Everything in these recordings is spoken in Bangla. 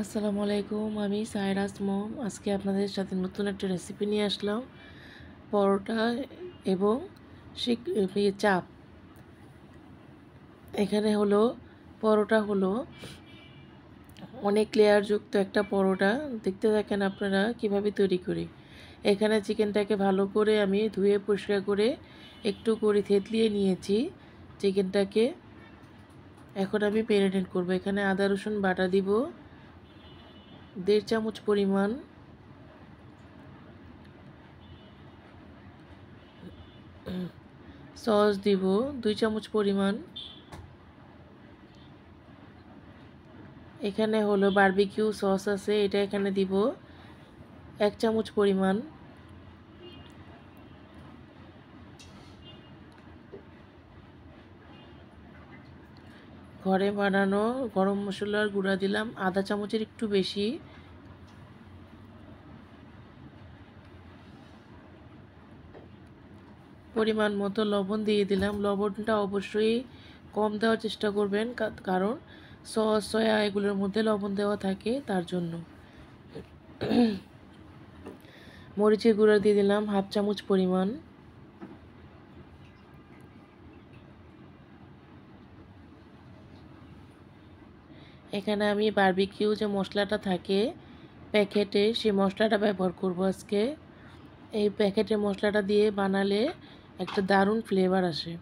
আসসালামু আলাইকুম। আমি সায়রাজ মম। আজকে আপনাদের সাথে নতুন একটা রেসিপি নিয়ে আসলাম, পরোটা এবং চাপ। এখানে হলো পরোটা হলো অনেক লেয়ারযুক্ত একটা পরোটা। দেখতে থাকেন আপনারা কিভাবে তৈরি করি। এখানে চিকেনটাকে ভালো করে আমি ধুয়ে পরিষ্কার করে একটু করে থেতলিয়ে নিয়েছি চিকেনটাকে। এখন আমি ম্যারিনেট করব। এখানে আদা রসুন বাটা দিব 1.5 চামচ পরিমাণ, সস দিব 2 চামচ পরিমাণ। এখানে হলো বারবিকিউ সস আছে, এটা এখানে দিব 1 চামচ পরিমাণ। ঘরে বানানো গরম মশলার গুঁড়া দিলাম আধা চামচের একটু বেশি। পরিমাণ মতো লবণ দিয়ে দিলাম। লবণটা অবশ্যই কম দেওয়ার চেষ্টা করবেন, কারণ সস সয়া এগুলোর মধ্যে লবণ দেওয়া থাকে, তার জন্য। মরিচের গুঁড়া দিয়ে দিলাম 1/2 চামচ পরিমাণ। এখানে আমি বারবিকিউ যে মশলাটা থাকে প্যাকেটে, সেই মশলাটা ব্যবহার করব আজকে। এই প্যাকেটের মশলাটা দিয়ে বানালে একটা দারুণ ফ্লেভার আসে।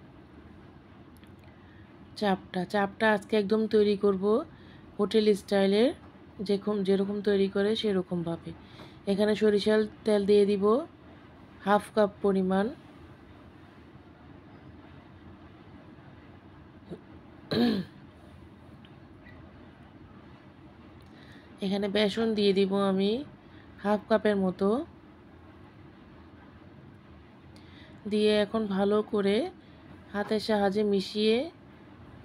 চাপটা আজকে একদম তৈরি করব হোটেল স্টাইলের, যেরকম তৈরি করে সেরকমভাবে। এখানে সরিষার তেল দিয়ে দিব 1/2 কাপ পরিমাণ। এখানে বেসন দিয়ে দিব আমি 1/2 কাপের মতো। দিয়ে এখন ভালো করে হাতের সাহায্যে মিশিয়ে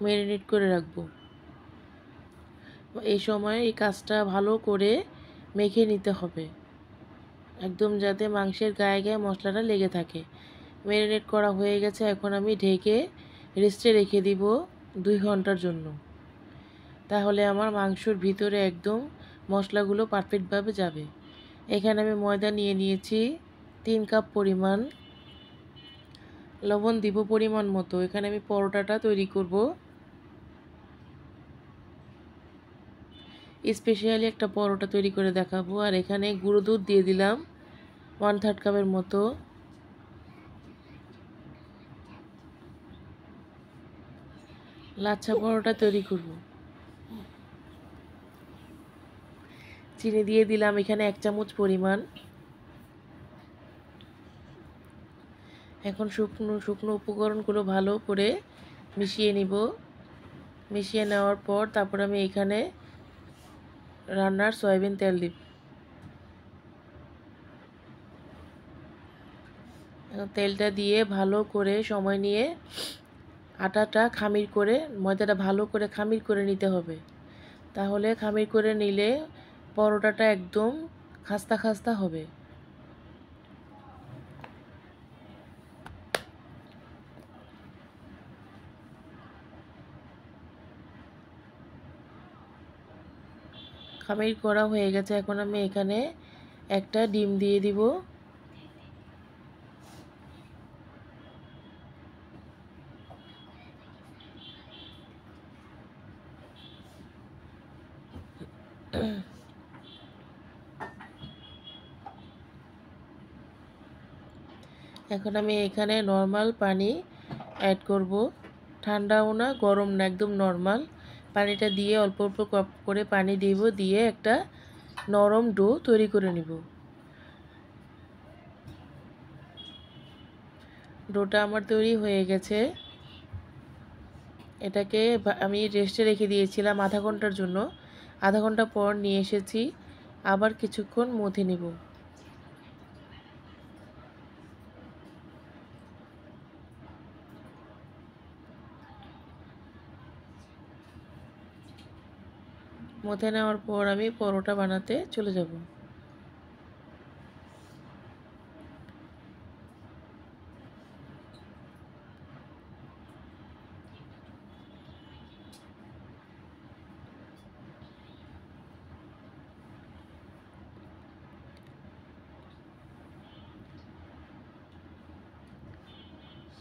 ম্যারিনেট করে রাখবো। এই সময় এই কাজটা ভালো করে মেখে নিতে হবে, একদম যাতে মাংসের গায়ে গায়ে মশলাটা লেগে থাকে। ম্যারিনেট করা হয়ে গেছে, এখন আমি ঢেকে রেস্টে রেখে দিব 2 ঘন্টার জন্য। তাহলে আমার মাংসর ভিতরে একদম মশলাগুলো পারফেক্টভাবে যাবে। এখানে আমি ময়দা নিয়ে নিয়েছি 3 কাপ পরিমাণ। লবণ দিব পরিমাণ মতো। এখানে আমি পরোটাটা তৈরি করব। স্পেশালি একটা পরোটা তৈরি করে দেখাবো। আর এখানে গুঁড়ো দুধ দিয়ে দিলাম 1/3 কাপের মতো। লাচ্ছা পরোটা তৈরি করব। চিনি দিয়ে দিলাম এখানে 1 চামচ পরিমাণ। এখন শুকনো শুকনো উপকরণগুলো ভালো করে মিশিয়ে নিব। মিশিয়ে নেওয়ার পর তারপর আমি এখানে রান্নার সয়াবিন তেল দিব। তেলটা দিয়ে ভালো করে সময় নিয়ে আটাটা খামির করে, ময়দাটা ভালো করে খামির করে নিতে হবে। তাহলে খামির করে নিলে পরোটাটা একদম খাস্তা খাস্তা হবে। খামির করা হয়ে গেছে, এখন আমি এখানে একটা ডিম দিয়ে দিব। এখন আমি এখানে নর্মাল পানি অ্যাড করব, ঠান্ডাও না গরম না, একদম নর্মাল পানিটা দিয়ে অল্প অল্প করে পানি দিব, দিয়ে একটা নরম ডো তৈরি করে নিব। ডোটা আমার তৈরি হয়ে গেছে। এটাকে আমি রেস্টে রেখে দিয়েছিলাম আধা ঘন্টার জন্য। আধা ঘন্টা পর নিয়ে এসেছি, আবার কিছুক্ষণ মথে নিব। মথে নেওয়ার পর আমি পরোটা বানাতে চলে যাব।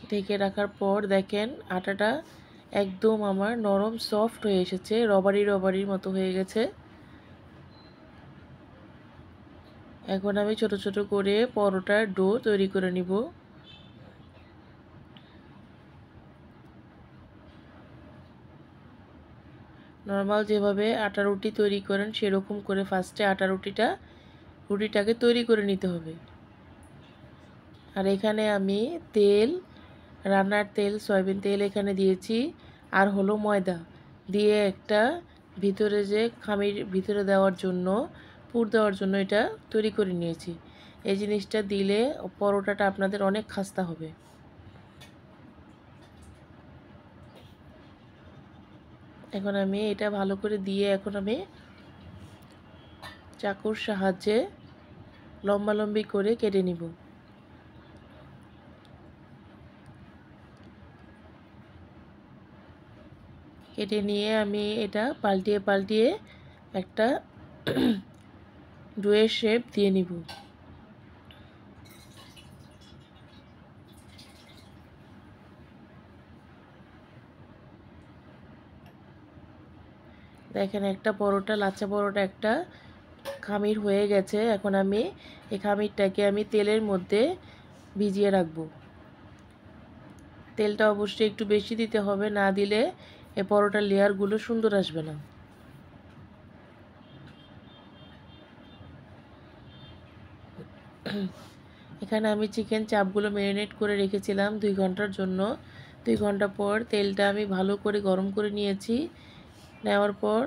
ঢেকে রাখার পর দেখেন আটাটা একদম আমার নরম সফট হয়ে এসেছে, রবারি রবারির মতো হয়ে গেছে। এখন আমি ছোট ছোট করে পরোটার ডো তৈরি করে নিব। নর্মাল যেভাবে আটা রুটি তৈরি করেন সেরকম করে ফার্স্টে আটা রুটিটাকে তৈরি করে নিতে হবে। আর এখানে আমি তেল, রান্নার তেল, সয়াবিন তেল এখানে দিয়েছি, আর হলো ময়দা দিয়ে একটা ভিতরে যে খামির ভিতরে দেওয়ার জন্য, পুর দেওয়ার জন্য এটা তৈরি করে নিয়েছি। এই জিনিসটা দিলে পরোটাটা আপনাদের অনেক খাস্তা হবে। এখন আমি এটা ভালো করে দিয়ে এখন আমি চাকুর সাহায্যে লম্বালম্বি করে কেটে নিব। কেটে নিয়ে আমি এটা পাল্টিয়ে পাল্টিয়ে একটা ডোয়ের শেপ দিয়ে নিব। দেখেন একটা পরোটা, লাচ্ছা পরোটা একটা খামির হয়ে গেছে। এখন আমি এই খামিরটাকে আমি তেলের মধ্যে ভিজিয়ে রাখবো। তেলটা অবশ্যই একটু বেশি দিতে হবে, না দিলে এই পরোটার লেয়ারগুলো সুন্দর আসবে না। এখানে আমি চিকেন চাপগুলো ম্যারিনেট করে রেখেছিলাম 2 ঘন্টার জন্য। 2 ঘন্টা পর তেলটা আমি ভালো করে গরম করে নিয়েছি। নেওয়ার পর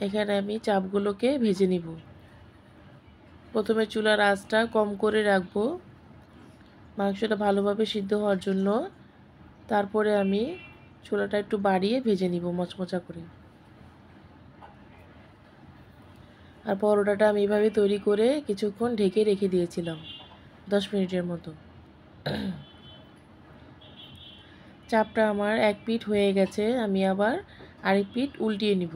এখানে আমি চাপগুলোকে ভেজে নিব। প্রথমে চুলার আঁচটা কম করে রাখবো মাংসটা ভালোভাবে সিদ্ধ হওয়ার জন্য। তারপরে আমি চুলাটা একটু বাড়িয়ে ভেজে নিব মচমচা করে। আর পরোটাটা আমি এভাবে তৈরি করে কিছুক্ষণ ঢেকে রেখে দিয়েছিলাম 10 মিনিটের মতো। চাপটা আমার এক পিঠ হয়ে গেছে, আমি আবার আরেক পিঠ উল্টিয়ে নিব।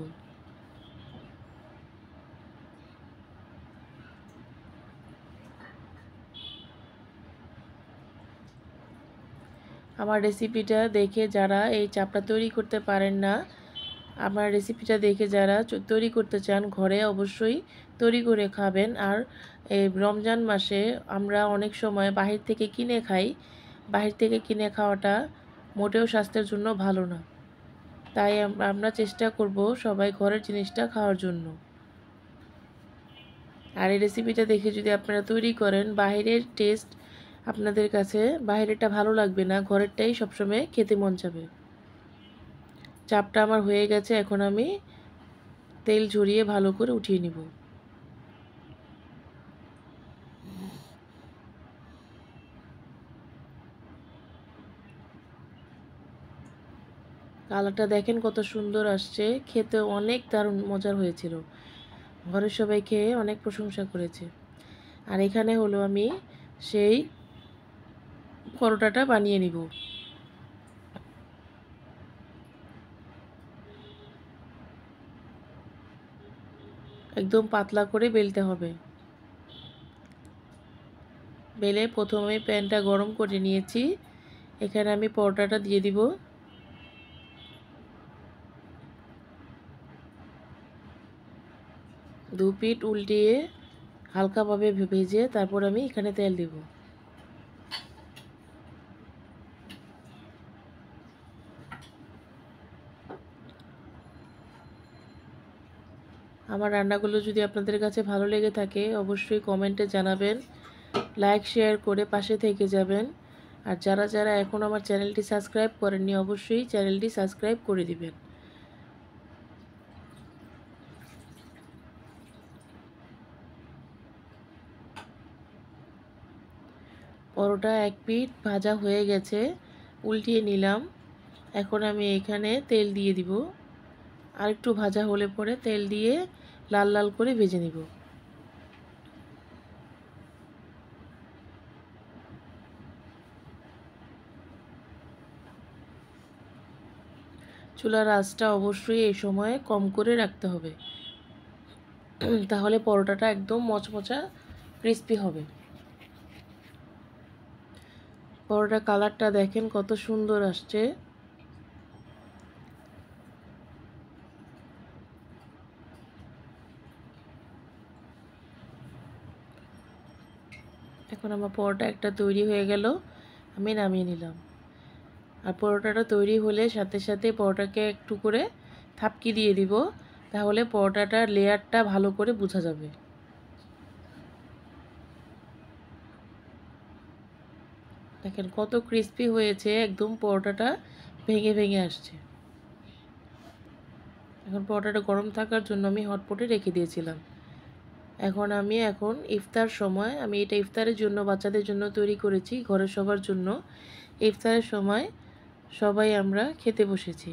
আমার রেসিপিটা দেখে যারা এই চাপটা তৈরি করতে পারেন না, আমার রেসিপিটা দেখে যারা তৈরি করতে চান ঘরে অবশ্যই তৈরি করে খাবেন। আর এই রমজান মাসে আমরা অনেক সময় বাহির থেকে কিনে খাই, বাহির থেকে কিনে খাওয়াটা মোটেও স্বাস্থ্যের জন্য ভালো না। তাই আমরা চেষ্টা করব সবাই ঘরের জিনিসটা খাওয়ার জন্য। আর এই রেসিপিটা দেখে যদি আপনারা তৈরি করেন, বাহিরের টেস্ট আপনাদের কাছে বাহিরেরটা ভালো লাগবে না, ঘরেরটাই সবসময় খেতে মন যাবে। চাপটা আমার হয়ে গেছে, এখন আমি তেল ঝরিয়ে ভালো করে উঠিয়ে নিব। কালারটা দেখেন কত সুন্দর আসছে, খেতে অনেক দারুণ মজার হয়েছিল। ঘরের সবাই খেয়ে অনেক প্রশংসা করেছে। আর এখানে হলো আমি সেই পরোটাটা বানিয়ে নিব। একদম পাতলা করে বেলতে হবে। বেলে প্রথমে প্যানটা গরম করে নিয়েছি, এখানে আমি পরোটাটা দিয়ে দিব। দু পিঠ উল্টিয়ে হালকাভাবে ভেজে তারপর আমি এখানে তেল দিব। আমার রান্নাগুলো যদি আপনাদের কাছে ভালো লেগে থাকে অবশ্যই কমেন্টে জানাবেন, লাইক শেয়ার করে পাশে থেকে যাবেন। আর যারা যারা এখন আমার চ্যানেলটি সাবস্ক্রাইব করেননি অবশ্যই চ্যানেলটি সাবস্ক্রাইব করে দিবেন। পরোটা এক পিঠ ভাজা হয়ে গেছে, উল্টিয়ে নিলাম। এখন আমি এখানে তেল দিয়ে দিব। আর একটু ভাজা হলে পরে তেল দিয়ে লাল লাল করে ভেজে নিব। চুলার আঁচটা অবশ্যই এই সময় কম করে রাখতে হবে, তাহলে পরোটাটা একদম মচমচা ক্রিস্পি হবে। পরোটা কালারটা দেখেন কত সুন্দর আসছে। এখন আমার পরোটা একটা তৈরি হয়ে গেল, আমি নামিয়ে নিলাম। আর পরোটাটা তৈরি হলে সাথে সাথে পরোটাকে একটু করে থাপকি দিয়ে দিব, তাহলে পরোটাটার লেয়ারটা ভালো করে বোঝা যাবে। দেখেন কত ক্রিস্পি হয়েছে, একদম পরোটাটা ভেঙে ভেঙে আসছে। এখন পরোটাটা গরম থাকার জন্য আমি হটপটে রেখে দিয়েছিলাম। এখন ইফতার সময়, আমি এটা ইফতারের জন্য বাচ্চাদের জন্য তৈরি করেছি, ঘরের সবার জন্য। ইফতারের সময় সবাই আমরা খেতে বসেছি।